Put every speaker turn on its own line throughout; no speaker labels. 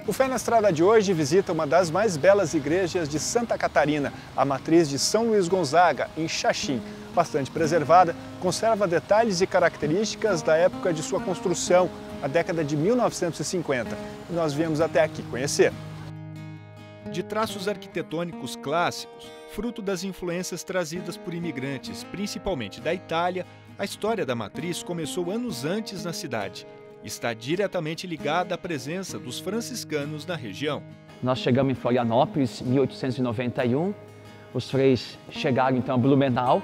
O Fé na Estrada de hoje visita uma das mais belas igrejas de Santa Catarina, a matriz de São Luís Gonzaga, em Xaxim. Bastante preservada, conserva detalhes e características da época de sua construção, a década de 1950. E nós viemos até aqui conhecer. De traços arquitetônicos clássicos, fruto das influências trazidas por imigrantes, principalmente da Itália, a história da matriz começou anos antes na cidade. Está diretamente ligada à presença dos franciscanos na região.
Nós chegamos em Florianópolis em 1891, os freis chegaram então a Blumenau,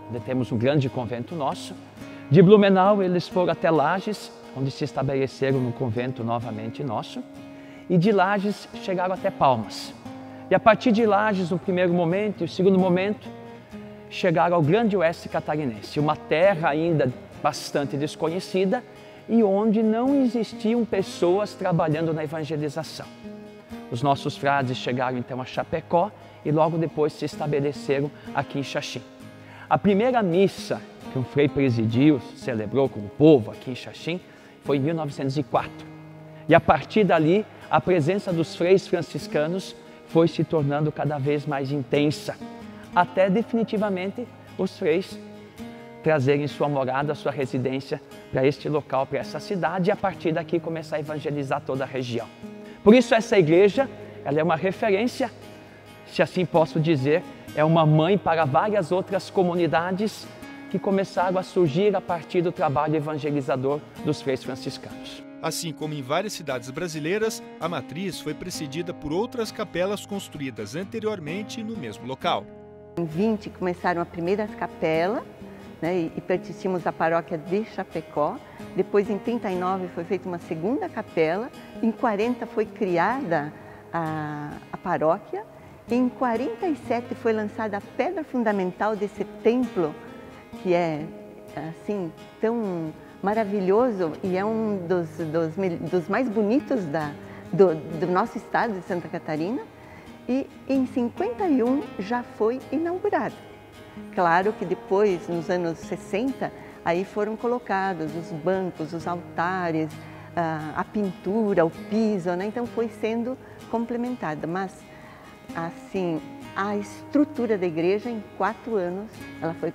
onde temos um grande convento nosso. De Blumenau eles foram até Lages, onde se estabeleceram no convento novamente nosso, e de Lages chegaram até Palmas. E a partir de Lages, no primeiro momento e o segundo momento, chegaram ao Grande Oeste Catarinense, uma terra ainda bastante desconhecida, e onde não existiam pessoas trabalhando na evangelização. Os nossos frades chegaram então a Chapecó e logo depois se estabeleceram aqui em Xaxim. A primeira missa que um frei presidiu, celebrou com o povo aqui em Xaxim, foi em 1904. E a partir dali, a presença dos freis franciscanos foi se tornando cada vez mais intensa, até definitivamente os freis trazerem sua morada, sua residência para este local, para essa cidade, e a partir daqui começar a evangelizar toda a região. Por isso essa igreja, ela é uma referência, se assim posso dizer, é uma mãe para várias outras comunidades que começaram a surgir a partir do trabalho evangelizador dos freis franciscanos.
Assim como em várias cidades brasileiras, a matriz foi precedida por outras capelas construídas anteriormente no mesmo local.
Em 20 começaram as primeiras capelas, né, e pertencíamos à paróquia de Chapecó. Depois, em 39, foi feita uma segunda capela. Em 40 foi criada a paróquia. Em 47 foi lançada a pedra fundamental desse templo, que é assim tão maravilhoso e é um dos mais bonitos do nosso estado de Santa Catarina. E em 51 já foi inaugurada. Claro que depois, nos anos 60, aí foram colocados os bancos, os altares, a pintura, o piso, né? Então foi sendo complementada. Mas, assim, a estrutura da igreja, em 4 anos, ela foi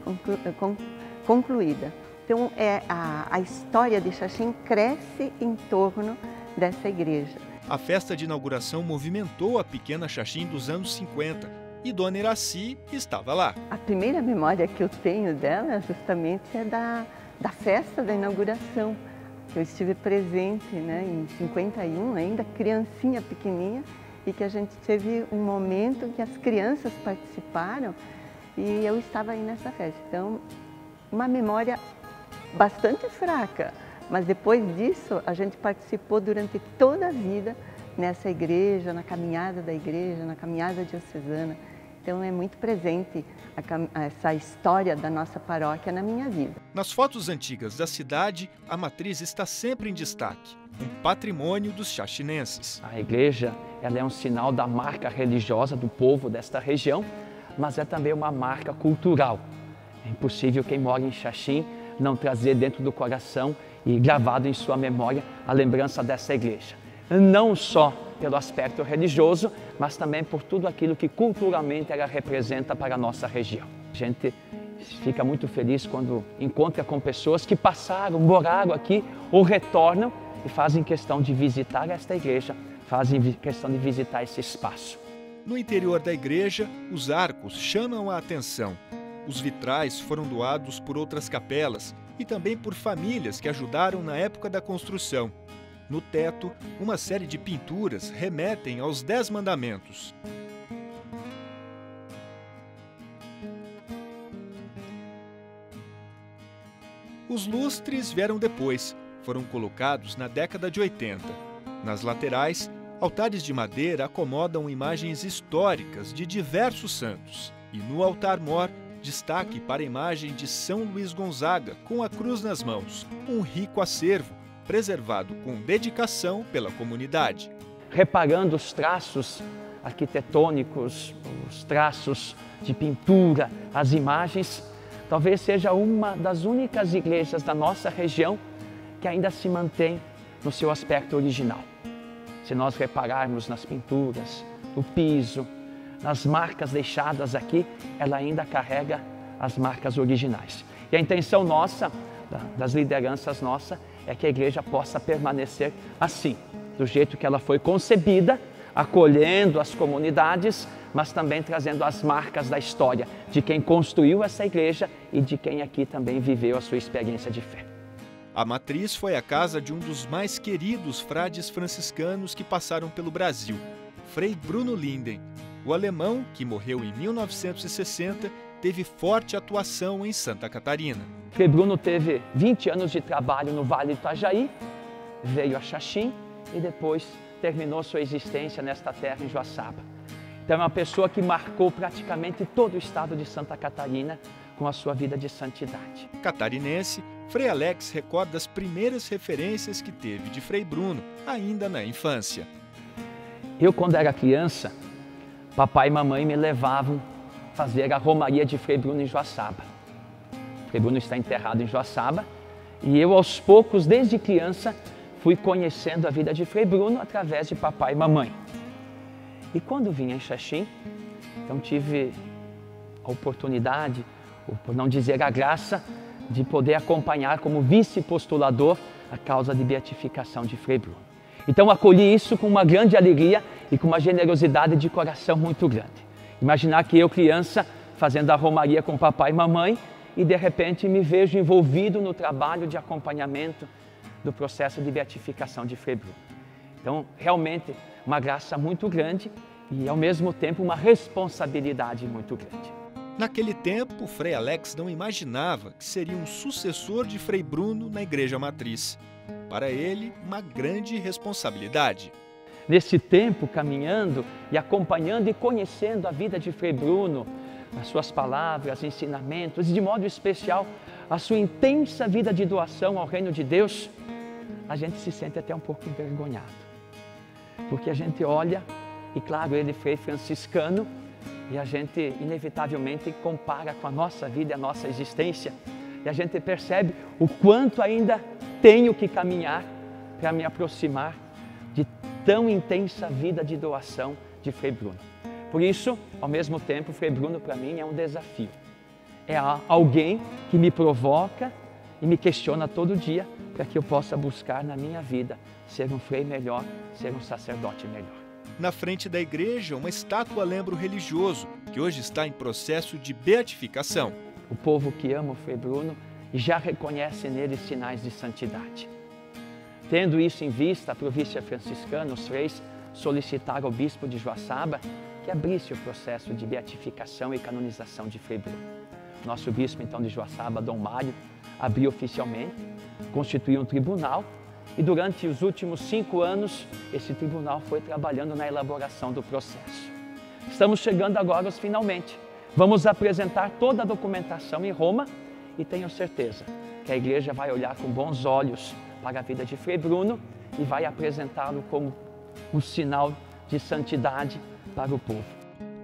concluída. Então, a história de Xaxim cresce em torno dessa igreja.
A festa de inauguração movimentou a pequena Xaxim dos anos 50. E Dona Iraci estava lá.
A primeira memória que eu tenho dela justamente é da festa da inauguração. Eu estive presente, né, em 51, ainda criancinha pequenininha, e que a gente teve um momento que as crianças participaram e eu estava aí nessa festa. Então, uma memória bastante fraca, mas depois disso a gente participou durante toda a vida nessa igreja, na caminhada da igreja, na caminhada diocesana. Então é muito presente essa história da nossa paróquia na minha vida.
Nas fotos antigas da cidade, a matriz está sempre em destaque, um patrimônio dos xaxinenses.
A igreja, ela é um sinal da marca religiosa do povo desta região, mas é também uma marca cultural. É impossível quem mora em Xaxim não trazer dentro do coração e gravado em sua memória a lembrança dessa igreja. Não só pelo aspecto religioso, mas também por tudo aquilo que culturalmente ela representa para a nossa região. A gente fica muito feliz quando encontra com pessoas que passaram, moraram aqui ou retornam e fazem questão de visitar esta igreja, fazem questão de visitar esse espaço.
No interior da igreja, os arcos chamam a atenção. Os vitrais foram doados por outras capelas e também por famílias que ajudaram na época da construção. No teto, uma série de pinturas remetem aos 10 mandamentos. Os lustres vieram depois, foram colocados na década de 80. Nas laterais, altares de madeira acomodam imagens históricas de diversos santos. E no altar-mor, destaque para a imagem de São Luís Gonzaga com a cruz nas mãos, um rico acervo, preservado com dedicação pela comunidade.
Reparando os traços arquitetônicos, os traços de pintura, as imagens, talvez seja uma das únicas igrejas da nossa região que ainda se mantém no seu aspecto original. Se nós repararmos nas pinturas, no piso, nas marcas deixadas aqui, ela ainda carrega as marcas originais. E a intenção nossa, das lideranças nossa, é que a igreja possa permanecer assim, do jeito que ela foi concebida, acolhendo as comunidades, mas também trazendo as marcas da história de quem construiu essa igreja e de quem aqui também viveu a sua experiência de fé.
A Matriz foi a casa de um dos mais queridos frades franciscanos que passaram pelo Brasil, Frei Bruno Linden. O alemão, que morreu em 1960, teve forte atuação em Santa Catarina.
Frei Bruno teve 20 anos de trabalho no Vale do Itajaí, veio a Xaxim e depois terminou sua existência nesta terra em Joaçaba. Então é uma pessoa que marcou praticamente todo o estado de Santa Catarina com a sua vida de santidade.
Catarinense, Frei Alex recorda as primeiras referências que teve de Frei Bruno, ainda na infância.
Eu, quando era criança, papai e mamãe me levavam fazer a romaria de Frei Bruno em Joaçaba. Frei Bruno está enterrado em Joaçaba e eu, aos poucos, desde criança, fui conhecendo a vida de Frei Bruno através de papai e mamãe. E quando vim em Xaxim, então tive a oportunidade, ou por não dizer a graça, de poder acompanhar como vice-postulador a causa de beatificação de Frei Bruno. Então acolhi isso com uma grande alegria e com uma generosidade de coração muito grande. Imaginar que eu, criança, fazendo a romaria com papai e mamãe, e de repente me vejo envolvido no trabalho de acompanhamento do processo de beatificação de Frei Bruno. Então, realmente, uma graça muito grande e, ao mesmo tempo, uma responsabilidade muito grande.
Naquele tempo, Frei Alex não imaginava que seria um sucessor de Frei Bruno na Igreja Matriz. Para ele, uma grande responsabilidade.
Nesse tempo, caminhando e acompanhando e conhecendo a vida de Frei Bruno, as suas palavras, ensinamentos e, de modo especial, a sua intensa vida de doação ao reino de Deus, a gente se sente até um pouco envergonhado. Porque a gente olha, e claro, ele foi franciscano, e a gente inevitavelmente compara com a nossa vida e a nossa existência, e a gente percebe o quanto ainda tenho que caminhar para me aproximar de tão intensa vida de doação de Frei Bruno. Por isso, ao mesmo tempo, Frei Bruno para mim é um desafio. É alguém que me provoca e me questiona todo dia para que eu possa buscar na minha vida ser um frei melhor, ser um sacerdote melhor.
Na frente da igreja, uma estátua lembra o religioso, que hoje está em processo de beatificação.
O povo que ama o Frei Bruno já reconhece nele sinais de santidade. Tendo isso em vista, a província franciscana, os freis solicitaram ao bispo de Joaçaba que abrisse o processo de beatificação e canonização de Frei Bruno. Nosso bispo, então, de Joaçaba, Dom Mário, abriu oficialmente, constituiu um tribunal e durante os últimos 5 anos, esse tribunal foi trabalhando na elaboração do processo. Estamos chegando agora aos finalmente. Vamos apresentar toda a documentação em Roma e tenho certeza que a igreja vai olhar com bons olhos para a vida de Frei Bruno e vai apresentá-lo como um sinal de santidade para o povo.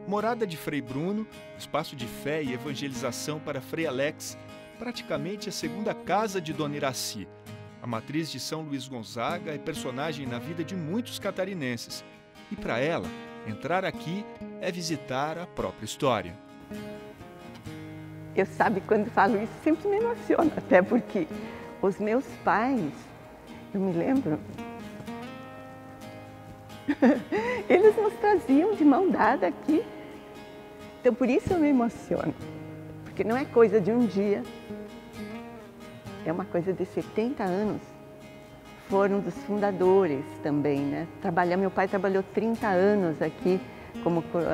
Morada de Frei Bruno, espaço de fé e evangelização para Frei Alex, praticamente a segunda casa de Dona Iraci. A Matriz de São Luís Gonzaga é personagem na vida de muitos catarinenses. E para ela, entrar aqui é visitar a própria história.
Eu sabe, quando falo isso, sempre me emociono, até porque os meus pais, eu me lembro, eles nos traziam de mão dada aqui. Então, por isso eu me emociono, porque não é coisa de um dia, é uma coisa de 70 anos. Foram dos fundadores também, né? Meu pai trabalhou 30 anos aqui,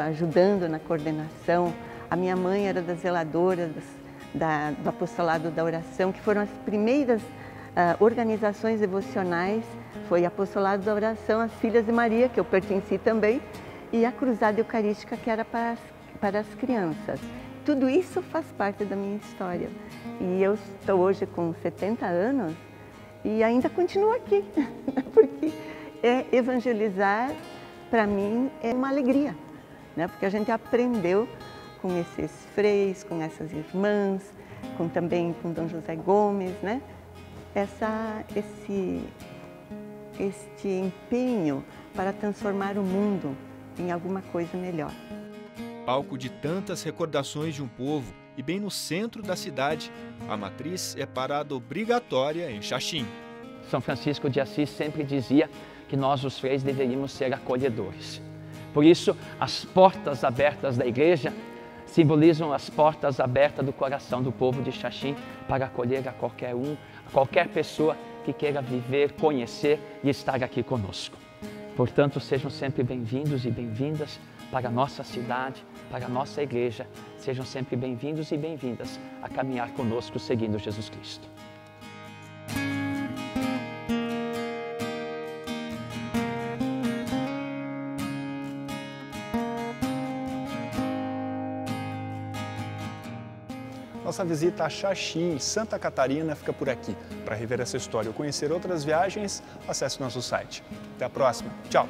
ajudando na coordenação. A minha mãe era das zeladoras do apostolado da oração, que foram as primeiras organizações devocionais. Foi apostolado da oração, as Filhas de Maria, que eu pertenci também, e a Cruzada Eucarística, que era para as crianças. Tudo isso faz parte da minha história. E eu estou hoje com 70 anos e ainda continuo aqui, porque é evangelizar para mim é uma alegria, né? Porque a gente aprendeu com esses freis, com essas irmãs, também com Dom José Gomes, né? Este empenho para transformar o mundo em alguma coisa melhor.
Palco de tantas recordações de um povo e bem no centro da cidade, a matriz é parada obrigatória em Xaxim.
São Francisco de Assis sempre dizia que nós, os freis, deveríamos ser acolhedores. Por isso, as portas abertas da igreja simbolizam as portas abertas do coração do povo de Xaxim para acolher a qualquer pessoa que queira viver, conhecer e estar aqui conosco. Portanto, sejam sempre bem-vindos e bem-vindas para a nossa cidade, para a nossa igreja. Sejam sempre bem-vindos e bem-vindas a caminhar conosco seguindo Jesus Cristo.
Nossa visita a Xaxim, Santa Catarina, fica por aqui. Para rever essa história ou conhecer outras viagens, acesse nosso site. Até a próxima. Tchau!